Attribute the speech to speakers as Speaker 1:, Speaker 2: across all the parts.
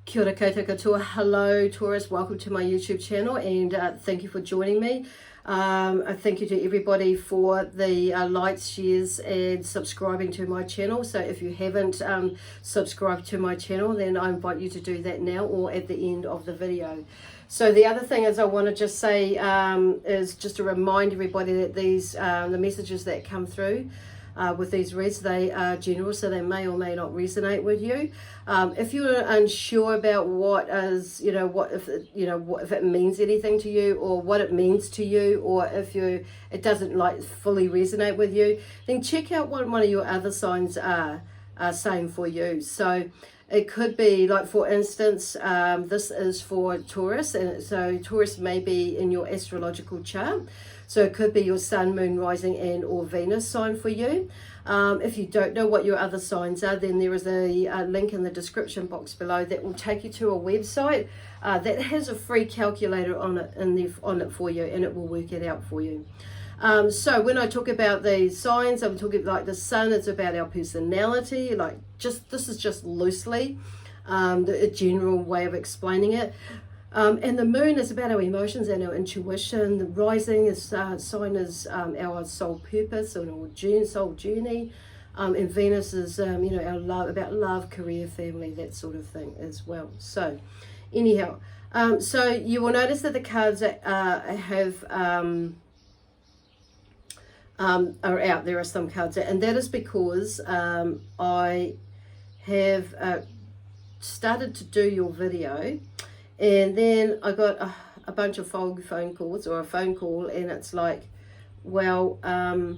Speaker 1: Kia ora koutou katoa. Hello Taurus, welcome to my YouTube channel, and thank you for joining me. Thank you to everybody for the likes, shares and subscribing to my channel. So if you haven't subscribed to my channel, then I invite you to do that now or at the end of the video. So the other thing is I want to just say is just to remind everybody that these the messages that come through with these reads, they are general, so they may or may not resonate with you. If you're unsure about what is, if it means anything to you, or what it means to you, or if it doesn't like fully resonate with you, then check out what one of your other signs are saying for you. So it could be like, for instance, this is for Taurus, and so Taurus may be in your astrological chart. So it could be your sun, moon, rising and or Venus sign for you. If you don't know what your other signs are, then there is a link in the description box below that will take you to a website that has a free calculator on it for you, and it will work it out for you. So when I talk about the signs, I'm talking like the sun, it's about our personality, this is just loosely a general way of explaining it. And the moon is about our emotions and our intuition. The rising is sign is our soul purpose and our soul journey. And Venus is our love, about love, career, family, that sort of thing as well. So anyhow, so you will notice that the cards are out. There are some cards out, and that is because I have started to do your video, and then I got a bunch of phone calls, or a phone call, and it's like, well, I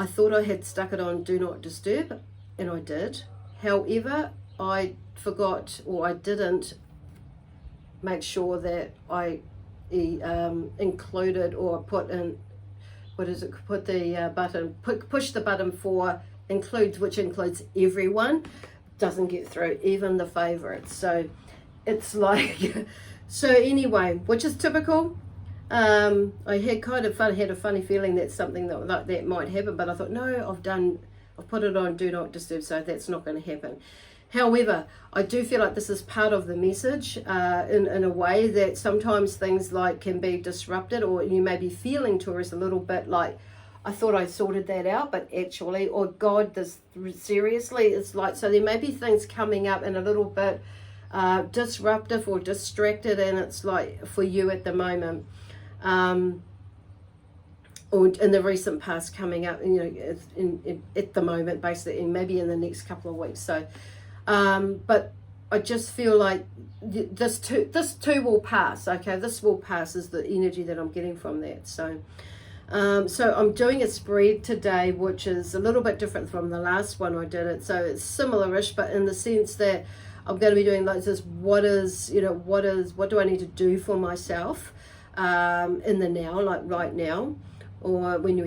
Speaker 1: thought I had stuck it on Do Not Disturb, and I did. However, I forgot, or I didn't make sure that I included or put in, push the button for includes, which includes everyone. Doesn't get through, even the favorites. So it's like, so anyway, which is typical. I had had a funny feeling that something like that might happen, but I thought, no, I've put it on Do Not Disturb, so that's not going to happen. However, I do feel like this is part of the message in a way that sometimes things can be disrupted, or you may be feeling, Taurus, a little bit like, I thought I sorted that out, but actually, or God, this seriously, it's like, so there may be things coming up and a little bit disruptive or distracted, and it's like for you at the moment, or in the recent past coming up, at the moment, basically, and maybe in the next couple of weeks. So, but I just feel like this too will pass. Okay, this will pass is the energy that I'm getting from that. So, so I'm doing a spread today, which is a little bit different from the last one I did it. So it's similar-ish, but in the sense that I'm going to be doing like this, what do I need to do for myself in the now, like right now, or when you're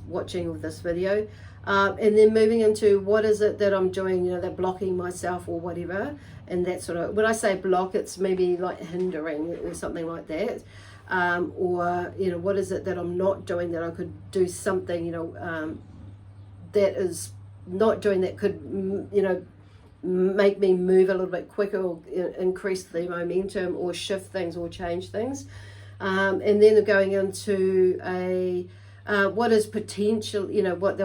Speaker 1: watching this video, and then moving into what is it that I'm doing, that blocking myself or whatever, and that sort of, when I say block, it's maybe like hindering or something like that. Or what is it that I'm not doing that I could do something that is not doing, that could make me move a little bit quicker, or increase the momentum, or shift things, or change things, and then going into what is potential, what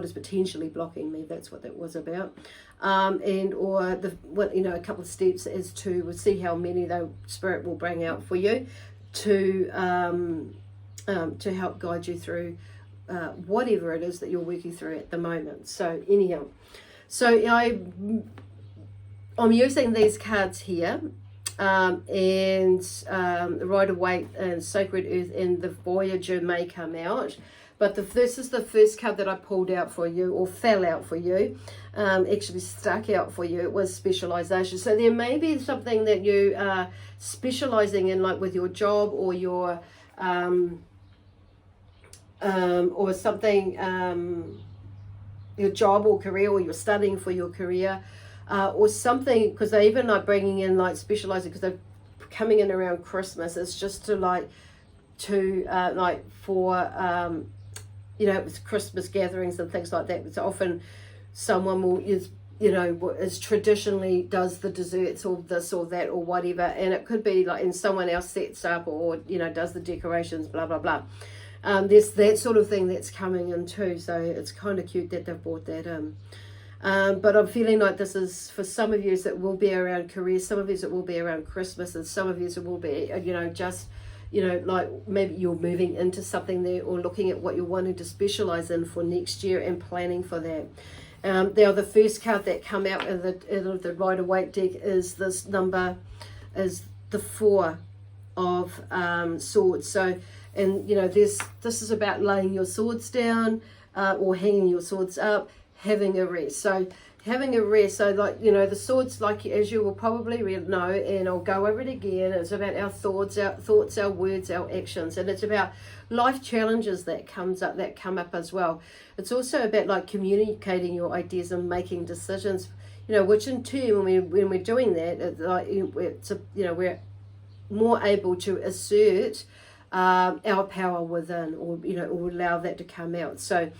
Speaker 1: is potentially blocking me. That's what that was about, and or a couple of steps as to, we'll see how many the Spirit will bring out for you to help guide you through whatever it is that you're working through at the moment. So anyhow, so I'm using these cards here, and Rider-Waite and Sacred Earth and the Voyager may come out, but this is the first card that I pulled out for you, or fell out for you, actually stuck out for you. It was specialization. So there may be something that you are specializing in, like with your job, or your or something, your job or career, or you're studying for your career, or something, because they even like bringing in like specializing, because they're coming in around Christmas. It's just to with Christmas gatherings and things like that. It's often someone will you know, is traditionally does the desserts or this or that or whatever, and it could be like, and someone else sets up or, you know, does the decorations, blah blah blah. There's that sort of thing that's coming in too, so it's kind of cute that they've brought that in. But I'm feeling like this is, for some of you, it will be around career, some of you it will be around Christmas, and some of you it will be, you know, just, you know, like maybe you're moving into something there or looking at what you're wanting to specialize in for next year and planning for that. Now the first card that come out of the Rider-Waite deck is this number, is the 4 of Swords. So, and you know, this is about laying your swords down or hanging your swords up, having a rest. So having a rest, so like, you know, the swords, like as you will probably know, and I'll go over it again, it's about our thoughts, our words, our actions, and it's about life challenges that come up as well. It's also about like communicating your ideas and making decisions, you know, which in turn, when we're doing that, it's you know, we're more able to assert our power within, or, you know, or allow that to come out. So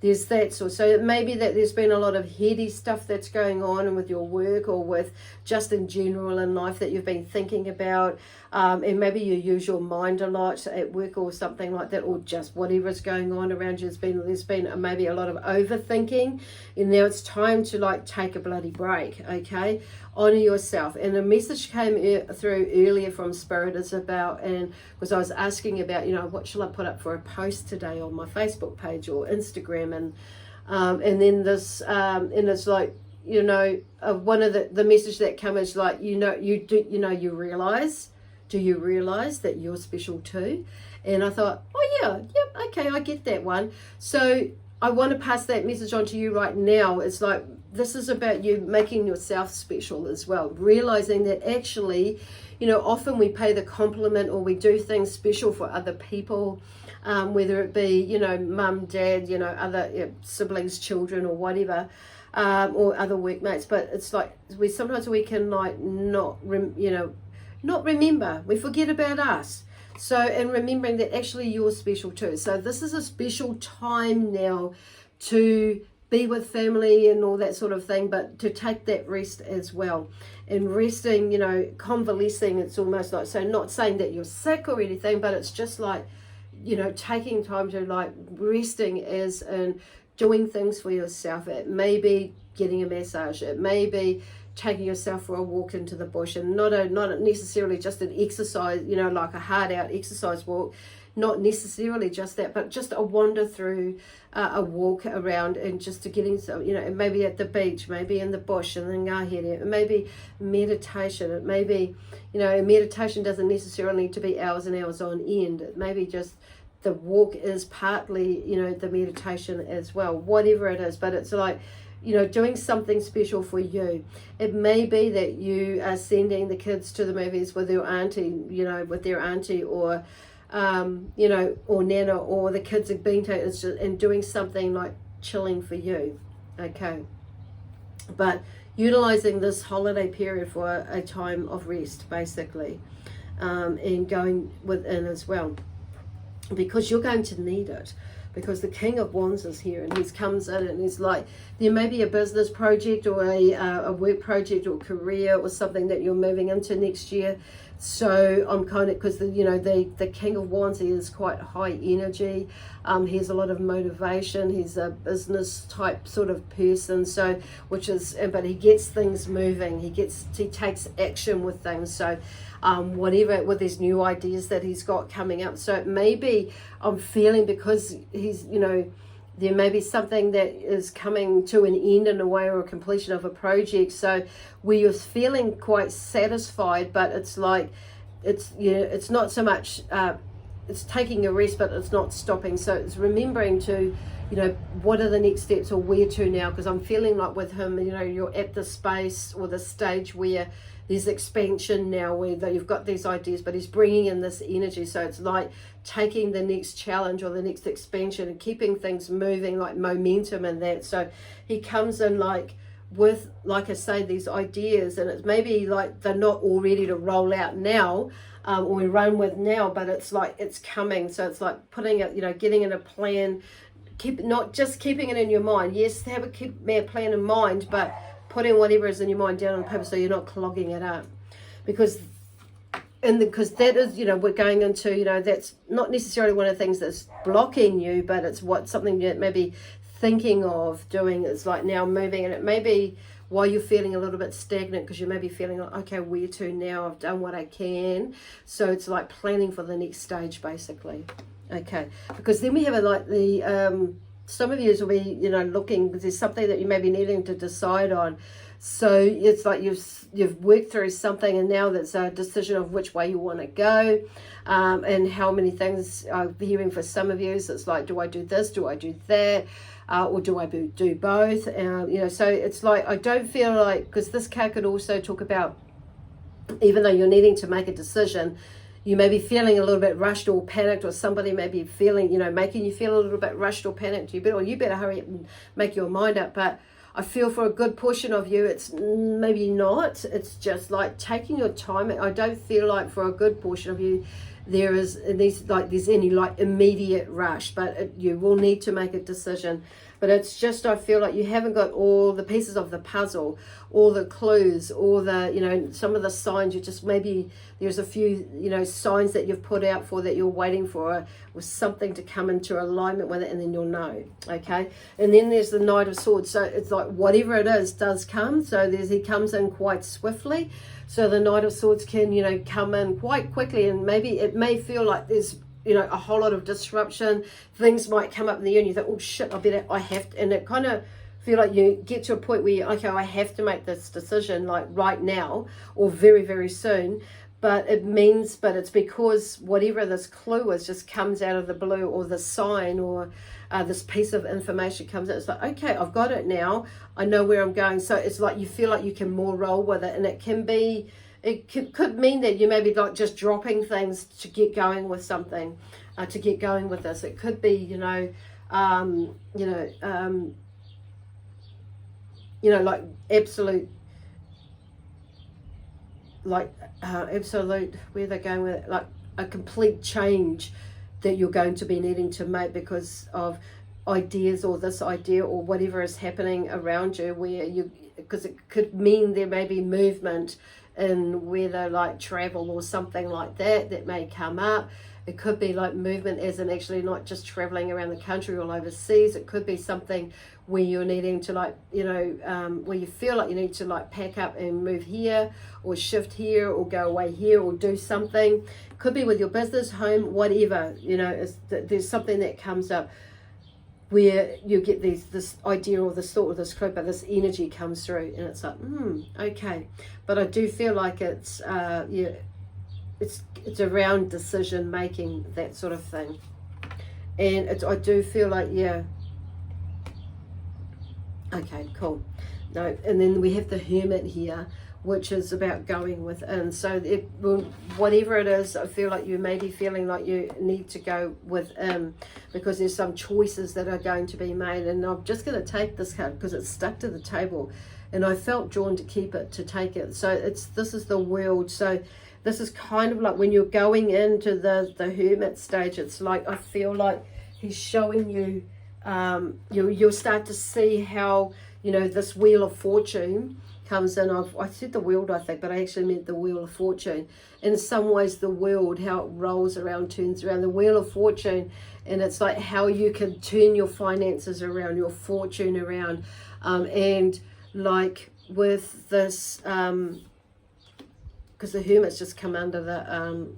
Speaker 1: there's that. So it may be that there's been a lot of heady stuff that's going on with your work or with just in general in life that you've been thinking about, and maybe you use your mind a lot at work or something like that, or just whatever's going on around you. There's been maybe a lot of overthinking, and now it's time to like take a bloody break. Okay, honor yourself. And a message came through earlier from Spirit is about, and because I was asking about, you know, what shall I put up for a post today on my Facebook page or Instagram, and then this and it's like, you know, one of the message that came is like, you know, you realize, do you realize that you're special too? And I thought, oh yeah, yep, okay, I get that one. So I want to pass that message on to you right now. It's like, this is about you making yourself special as well, realizing that actually, you know, often we pay the compliment or we do things special for other people, whether it be, you know, mum, dad, you know, other siblings, children, or whatever, or other workmates. But it's like sometimes we can like not remember. We forget about us. So, and remembering that actually you're special too. So this is a special time now to be with family and all that sort of thing, but to take that rest as well. And resting, you know, convalescing, it's almost like, so not saying that you're sick or anything, but it's just like, you know, taking time to like resting as in doing things for yourself. It may be getting a massage, it may be taking yourself for a walk into the bush, and not necessarily just an exercise, you know, like a hard out exercise walk, not necessarily just that, but just a wander through a walk around, and just to getting some, you know, maybe at the beach, maybe in the bush, and then it may be meditation, it may be, you know, meditation doesn't necessarily need to be hours and hours on end. It may be just the walk is partly, you know, the meditation as well, whatever it is. But it's like, you know, doing something special for you. It may be that you are sending the kids to the movies with your auntie, you know, with their auntie, or you know, or nana, or the kids have been to, and doing something like chilling for you. Okay, but utilizing this holiday period for a time of rest, basically, and going within as well, because you're going to need it. Because the King of Wands is here, and he comes in and he's like, there may be a business project or a work project or career or something that you're moving into next year. So I'm kind of, because the King of Wands, he is quite high energy. He has a lot of motivation. He's a business type sort of person. So, but he gets things moving. He takes action with things. So, whatever, with his new ideas that he's got coming up. So maybe I'm feeling, because he's, you know, there may be something that is coming to an end in a way, or a completion of a project. So where you're feeling quite satisfied, but it's like, it's, you know, it's not so much, it's taking a rest, but it's not stopping. So it's remembering to, you know, what are the next steps, or where to now? Because I'm feeling like with him, you know, you're at the space or the stage where there's expansion now, where you've got these ideas, but he's bringing in this energy. So it's like taking the next challenge or the next expansion and keeping things moving, like momentum and that. So he comes in like with, like I say, these ideas, and it's maybe like they're not all ready to roll out now, or we run with now, but it's like it's coming. So it's like putting it, you know, getting in a plan, not just keeping it in your mind. Yes, have a plan in mind, but putting whatever is in your mind down on paper so you're not clogging it up. Because that is, you know, we're going into, you know, that's not necessarily one of the things that's blocking you, but it's something that maybe thinking of doing is like now moving. And it may be while you're feeling a little bit stagnant, because you may be feeling like, okay, where to now? I've done what I can. So it's like planning for the next stage, basically. Okay, because then we have like the some of you will be, you know, looking, because there's something that you may be needing to decide on. So it's like you've worked through something, and now there's a decision of which way you want to go, and how many things I'm hearing for some of you. So it's like, do I do this? Do I do that? Or do I do both? You know, so it's like, I don't feel like, because this card could also talk about, even though you're needing to make a decision, you may be feeling a little bit rushed or panicked, or somebody may be feeling, you know, making you feel a little bit rushed or panicked. You better hurry up and make your mind up. But I feel for a good portion of you, it's maybe not. It's just like taking your time. I don't feel like for a good portion of you, there's any like immediate rush, but you will need to make a decision. But it's just, I feel like you haven't got all the pieces of the puzzle, all the clues, all the, you know, some of the signs. You just, maybe there's a few, you know, signs that you've put out for that you're waiting for something to come into alignment with it, and then you'll know. Okay, and then there's the Knight of Swords. So it's like whatever it is does come. So he comes in quite swiftly. So the Knight of Swords can, you know, come in quite quickly, and maybe it may feel like there's, you know, a whole lot of disruption. Things might come up in the air and you think, oh shit, I have to, and it kind of feel like you get to a point where you, okay, I have to make this decision like right now or very, very soon. But it's because whatever this clue is just comes out of the blue, or the sign, or this piece of information comes out. It's like, okay, I've got it now. I know where I'm going. So it's like you feel like you can more roll with it. And it can be, could mean that you may be like just dropping things to get going with something, to get going with this. It could be, you know, like absolute, where they're going with it, like a complete change that you're going to be needing to make because of ideas, or this idea, or whatever is happening around you, where because it could mean there may be movement in whether like travel or something like that may come up. It could be like movement as in actually not just traveling around the country or overseas. It could be something where you're needing to like, you know, where you feel like you need to like pack up and move here, or shift here, or go away here, or do something. It could be with your business, home, whatever, you know, there's something that comes up where you get this idea or this thought or this clue, but this energy comes through, and it's like, okay. But I do feel like it's it's around decision making, that sort of thing. And I do feel like, okay, cool. No, and then we have the Hermit here, which is about going within. So whatever it is, I feel like you may be feeling like you need to go within, because there's some choices that are going to be made. And I'm just going to take this card because it's stuck to the table, and I felt drawn to keep it, to take it. So this is the World. So this is kind of like when you're going into the Hermit stage, it's like, I feel like he's showing you, you'll start to see how, you know, this Wheel of Fortune comes in. I said the world, I think, but I actually meant the Wheel of Fortune. In some ways, the world, how it rolls around, turns around, the Wheel of Fortune, and it's like how you can turn your finances around, your fortune around, and like with this, because the Hermit's just come under the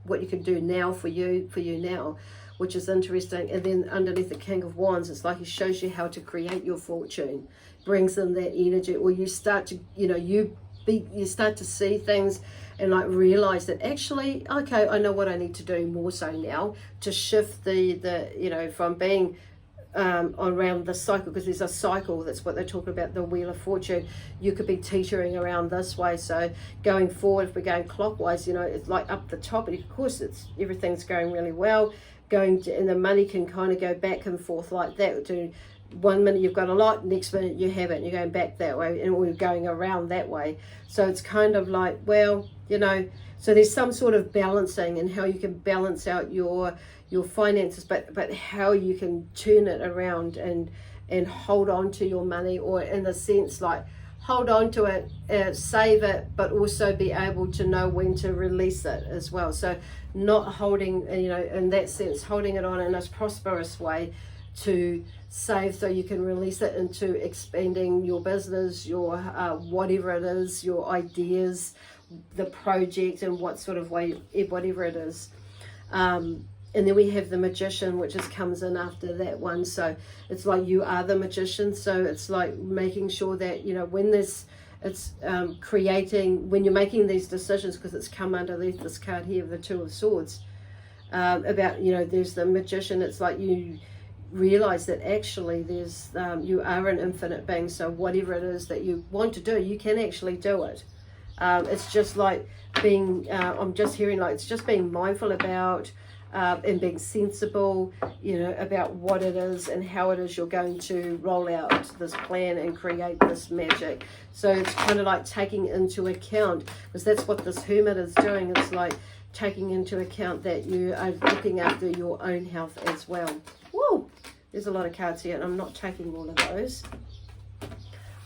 Speaker 1: what you can do now for you now, which is interesting. And then underneath the King of Wands, it's like he shows you how to create your fortune, brings in that energy, or you start to, you know, you start to see things and like realize that actually, okay, I know what I need to do more so now to shift the you know, from being around the cycle, because there's a cycle, that's what they're talking about, the Wheel of Fortune. You could be teetering around this way. So going forward, if we're going clockwise, you know, it's like up the top, and of course everything's going really well, and the money can kind of go back and forth like that. To 1 minute you've got a lot, next minute you haven't, you're going back that way, and we're going around that way. So it's kind of like, well, you know, so there's some sort of balancing, and how you can balance out your finances, but how you can turn it around and and hold on to your money, or in the sense like hold on to it, save it, but also be able to know when to release it as well. So not holding, you know, in that sense, holding it on in a prosperous way to save so you can release it into expanding your business, your whatever it is, your ideas, the project, and what sort of way, whatever it is. And then we have the Magician, which just comes in after that one. So it's like you are the magician. So it's like making sure that, you know, when this, it's creating, when you're making these decisions, because it's come underneath this card here, the Two of Swords, about, you know, there's the Magician. It's like you realize that actually there's, you are an infinite being. So whatever it is that you want to do, you can actually do it. It's just like being, I'm just hearing like, it's just being mindful about, and being sensible, you know, about what it is and how it is you're going to roll out this plan and create this magic. So it's kind of like taking into account, because that's what this Hermit is doing. It's like taking into account that you are looking after your own health as well. Whoa, there's a lot of cards here, and I'm not taking all of those.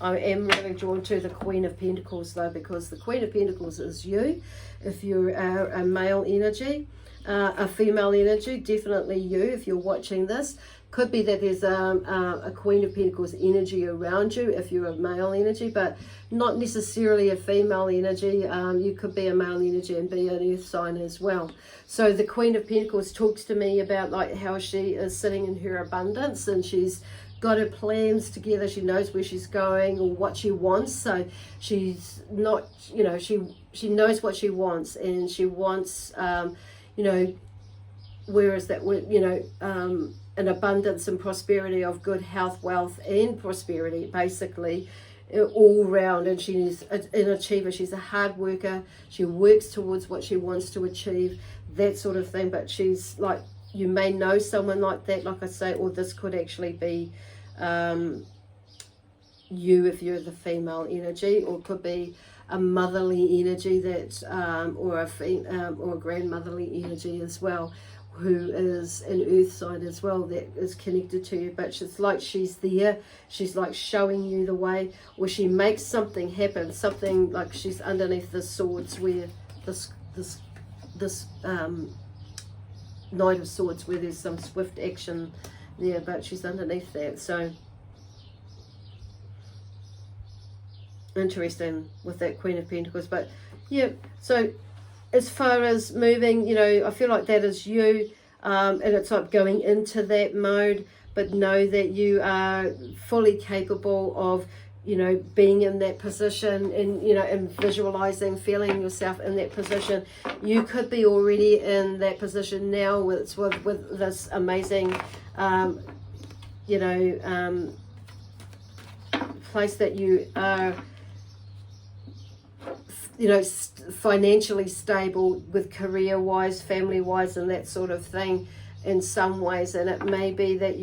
Speaker 1: I am really drawn to the Queen of Pentacles though, because the Queen of Pentacles is you. If you're a male energy, a female energy, definitely you if you're watching this. Could be that there's a Queen of Pentacles energy around you if you're a male energy, but not necessarily a female energy. You could be a male energy and be an earth sign as well. So the Queen of Pentacles talks to me about like how she is sitting in her abundance, and she's got her plans together. She knows where she's going or what she wants. So she's not, you know, she knows what she wants, and she wants, you know, where is that, you know, an abundance and prosperity of good health, wealth, and prosperity, basically, all round. And she's an achiever. She's a hard worker. She works towards what she wants to achieve, that sort of thing. But she's like, you may know someone like that, like I say, or this could actually be you if you're the female energy, or it could be a motherly energy that, or a grandmotherly energy as well, who is an earth sign as well, that is connected to you. But it's like she's there, she's like showing you the way, or she makes something happen, something like she's underneath the swords, where this Knight of Swords, where there's some swift action there, but she's underneath that. So interesting with that Queen of Pentacles. But yeah, so as far as moving, you know, I feel like that is you, and it's like going into that mode, but know that you are fully capable of, you know, being in that position, and, you know, and visualizing, feeling yourself in that position. You could be already in that position now with this amazing, you know, place that you are, you know, financially stable with career-wise, family-wise, and that sort of thing in some ways. And it may be that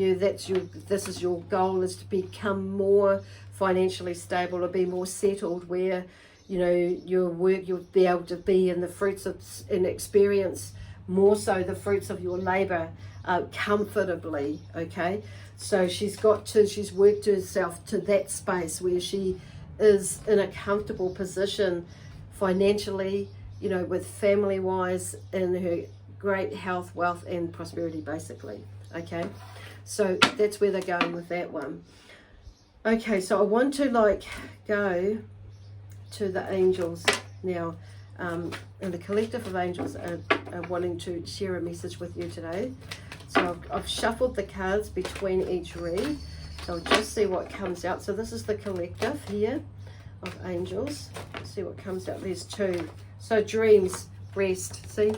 Speaker 1: this is your goal, is to become more financially stable, or be more settled, where, you know, your work, you'll be able to be in the fruits of, and experience more so the fruits of your labor comfortably. Okay, so she's worked herself to that space where she is in a comfortable position financially, you know, with family wise, and her great health, wealth, and prosperity, basically. Okay, so that's where they're going with that one. Okay, so I want to like go to the angels now, and the collective of angels are wanting to share a message with you today. So I've shuffled the cards between each read, so I'll just see what comes out. So this is the collective here of angels. Let's see what comes out. There's two. So dreams, rest. See,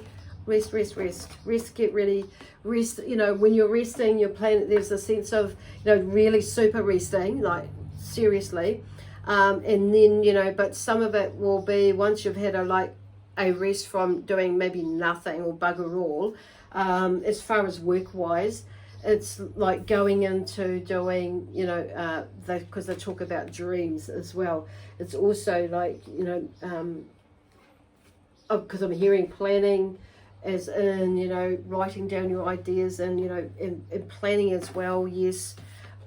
Speaker 1: rest, rest, rest, rest. Get ready, rest. You know, when you're resting, you're playing. There's a sense of, you know, really super resting, like seriously. And then, you know, but some of it will be once you've had a rest from doing maybe nothing or bugger all. As far as work wise, it's like going into doing, you know, because they talk about dreams as well. It's also like, you know, because I'm hearing planning, as in, you know, writing down your ideas, and, you know, and planning as well. Yes,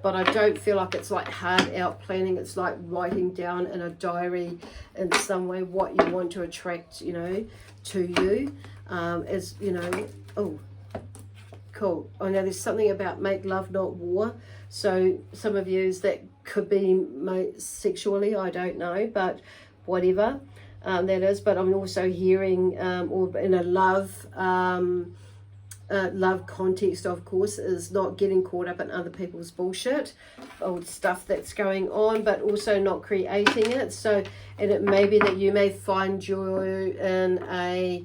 Speaker 1: but I don't feel like it's like hard out planning. It's like writing down in a diary in some way what you want to attract, you know, to you. As you know, oh, cool. I know there's something about make love, not war. So some of you, that could be sexually, I don't know, but whatever that is. But I'm also hearing, or in a love context, of course, is not getting caught up in other people's bullshit or stuff that's going on, but also not creating it. So, and it may be that you may find you're in a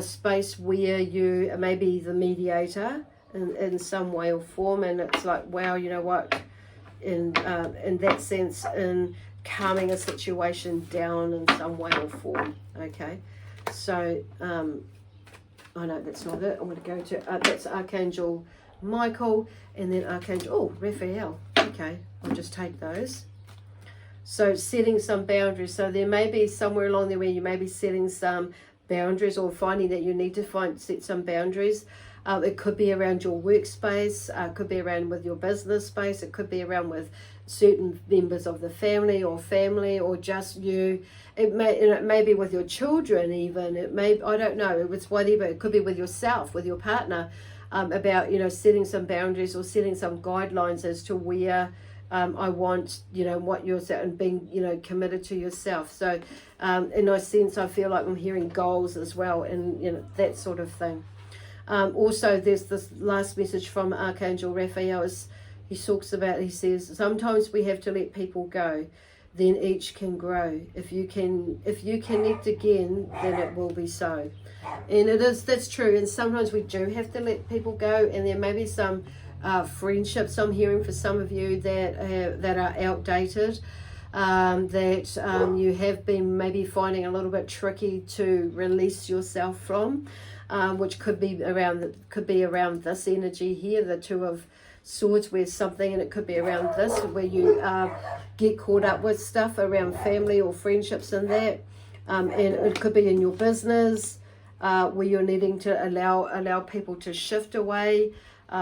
Speaker 1: space where you may be the mediator in some way or form, and it's like, wow, you know what, in that sense, in calming a situation down in some way or form. Okay, so I know that's not it. I'm going to go to that's Archangel Michael, and then Archangel Raphael. Okay, I'll just take those. So setting some boundaries. So there may be somewhere along there where you may be setting some boundaries, or finding that you need to set some boundaries. It could be around your workspace, it could be around with your business space, it could be around with certain members of the family, or just you. It may be with your children even. It may, I don't know, it's whatever. It could be with yourself, with your partner, about, you know, setting some boundaries or setting some guidelines as to where I want, you know, what you're, and being, you know, committed to yourself. So in a sense, I feel like I'm hearing goals as well, and, you know, that sort of thing. Also, there's this last message from Archangel Raphael. He talks about, he says, sometimes we have to let people go, then each can grow. If you connect again, then it will be so. And that's true. And sometimes we do have to let people go, and there may be some friendships I'm hearing for some of you that are outdated, that you have been maybe finding a little bit tricky to release yourself from, which could be around this energy here, the Two of Swords, where something, and it could be around this, where you get caught up with stuff around family or friendships and that, and it could be in your business, where you're needing to allow people to shift away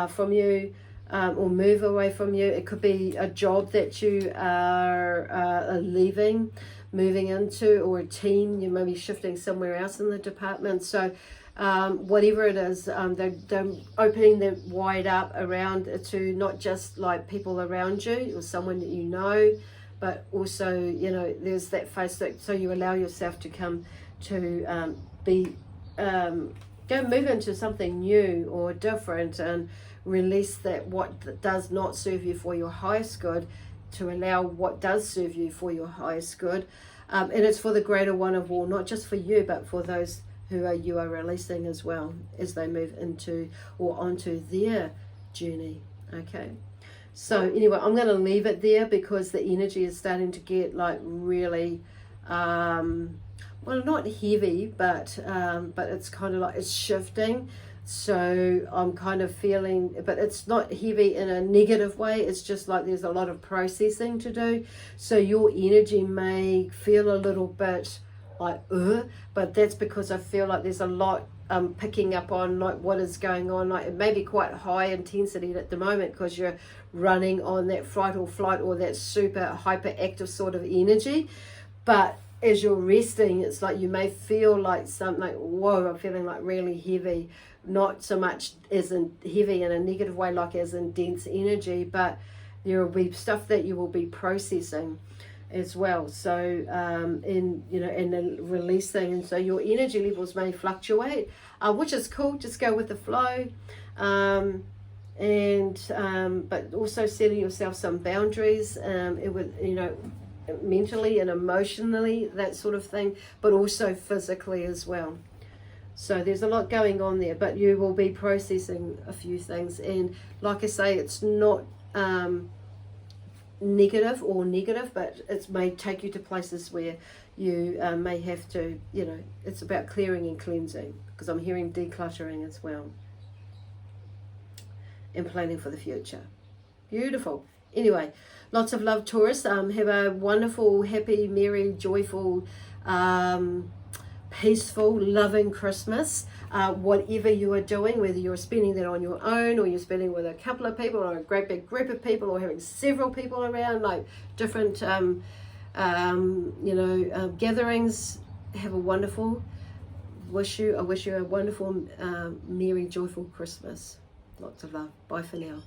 Speaker 1: from you, or move away from you. It could be a job that you are leaving, moving into, or a team, you may be shifting somewhere else in the department. So whatever it is, they're opening them wide up around to not just like people around you or someone that you know, but also, you know, there's that face that, so you allow yourself to come to go move into something new or different, and release that what does not serve you for your highest good, to allow what does serve you for your highest good. And it's for the greater one of all, not just for you, but for those you are releasing as well, as they move into or onto their journey. Okay, so anyway, I'm going to leave it there, because the energy is starting to get like really well, not heavy, but it's kind of like it's shifting. So I'm kind of feeling, but it's not heavy in a negative way. It's just like there's a lot of processing to do. So your energy may feel a little bit like, but that's because I feel like there's a lot picking up on like what is going on. Like it may be quite high intensity at the moment because you're running on that fight or flight, or that super hyperactive sort of energy. But as you're resting, it's like you may feel like something like, whoa, I'm feeling like really heavy. Not so much as in heavy in a negative way, like as in dense energy, but there will be stuff that you will be processing as well. So and then releasing, and so your energy levels may fluctuate, which is cool. Just go with the flow, but also setting yourself some boundaries. It would, mentally and emotionally, that sort of thing, but also physically as well. So there's a lot going on there, but you will be processing a few things. And like I say, it's not negative, but it may take you to places where you may have to, it's about clearing and cleansing, because I'm hearing decluttering as well, and planning for the future. Beautiful. Anyway, lots of love, Taurus. Have a wonderful, happy, merry, joyful, peaceful, loving Christmas. Whatever you are doing, whether you're spending that on your own or you're spending with a couple of people or a great big group of people or having several people around, like different gatherings, have a wonderful, I wish you a wonderful, merry, joyful Christmas. Lots of love. Bye for now.